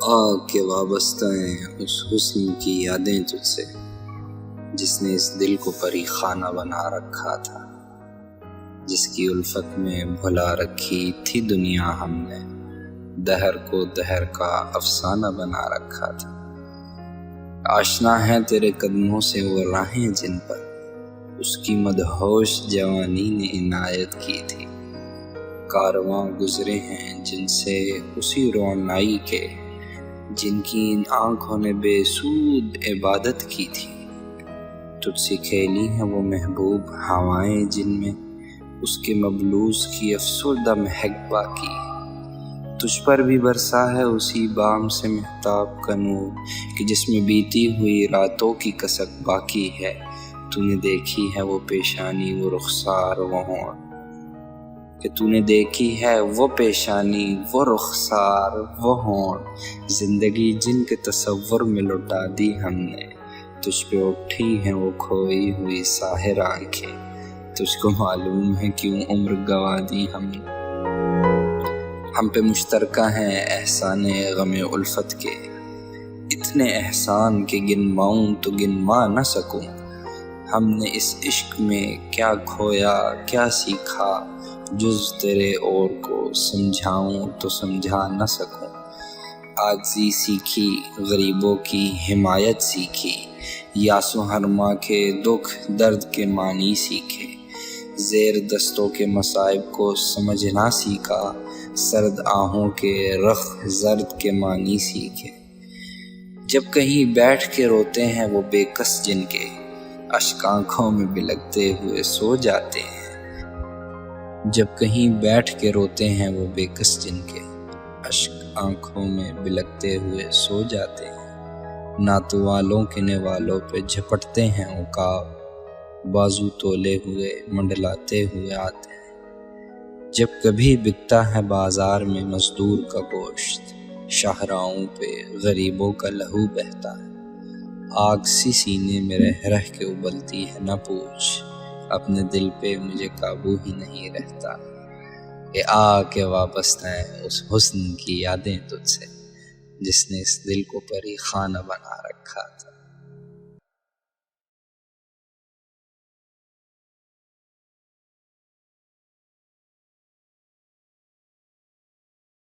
آگ کے وابستہ ہیں اس حسن کی یادیں تجھ سے، جس نے اس دل کو پری خانہ بنا رکھا تھا، جس کی الفت میں بھلا رکھی تھی دنیا ہم نے، دہر کو دہر کا افسانہ بنا رکھا تھا۔ آشنا ہیں تیرے قدموں سے وہ راہیں جن پر اس کی مدہوش جوانی نے عنایت کی تھی، کارواں گزرے ہیں جن سے اسی روانائی کے، جن کی ان آنکھوں نے بے سود عبادت کی تھی۔ تجھ سے کھیلی ہیں وہ محبوب ہوائیں جن میں اس کے مبلوس کی افسردہ مہک باقی ہے، تجھ پر بھی برسا ہے اسی بام سے مہتاب کا نور کہ جس میں بیتی ہوئی راتوں کی کسک باقی ہے۔ تو نے دیکھی ہے وہ پیشانی وہ رخسار وہ ہونٹ، کہ تو نے دیکھی ہے وہ پیشانی وہ رخسار وہ ہونٹ، زندگی جن کے تصور میں لٹا دی ہم نے، تجھ پہ اٹھی ہیں وہ کھوئی ہوئی ساحر آنکھیں، تجھ کو معلوم ہے کیوں عمر گوا دی ہم نے۔ ہم پہ مشترکہ ہیں احسان غم الفت کے، اتنے احسان کہ گنواؤں تو گنوا نہ سکوں، ہم نے اس عشق میں کیا کھویا کیا سیکھا، جز تیرے اور کو سمجھاؤں تو سمجھا نہ سکوں۔ عاجزی سیکھی غریبوں کی حمایت سیکھی، یاس و ہرما کے دکھ درد کے معنی سیکھے، زیر دستوں کے مصائب کو سمجھنا سیکھا، سرد آہوں کے رخ زرد کے معنی سیکھے۔ جب کہیں بیٹھ کے روتے ہیں وہ بے کس جن کے اشک آنکھوں میں بلکتے ہوئے سو جاتے ہیں، جب کہیں بیٹھ کے روتے ہیں وہ بے کس جن کے اشک آنکھوں میں بلکتے ہوئے سو جاتے ہیں، نعت والوں کے نوالوں پہ جھپٹتے ہیں عقاب، بازو تولے ہوئے منڈلاتے ہوئے آتے ہیں۔ جب کبھی بکتا ہے بازار میں مزدور کا گوشت، شاہراہوں پہ غریبوں کا لہو بہتا ہے، آگ سی سینے میں رہ رہ کے ابلتی ہے نہ پوچھ، اپنے دل پہ مجھے قابو ہی نہیں رہتا۔ کہ آ کے وابستہ ہیں اس حسن کی یادیں تجھ سے، جس نے اس دل کو پری خانہ بنا رکھا تھا۔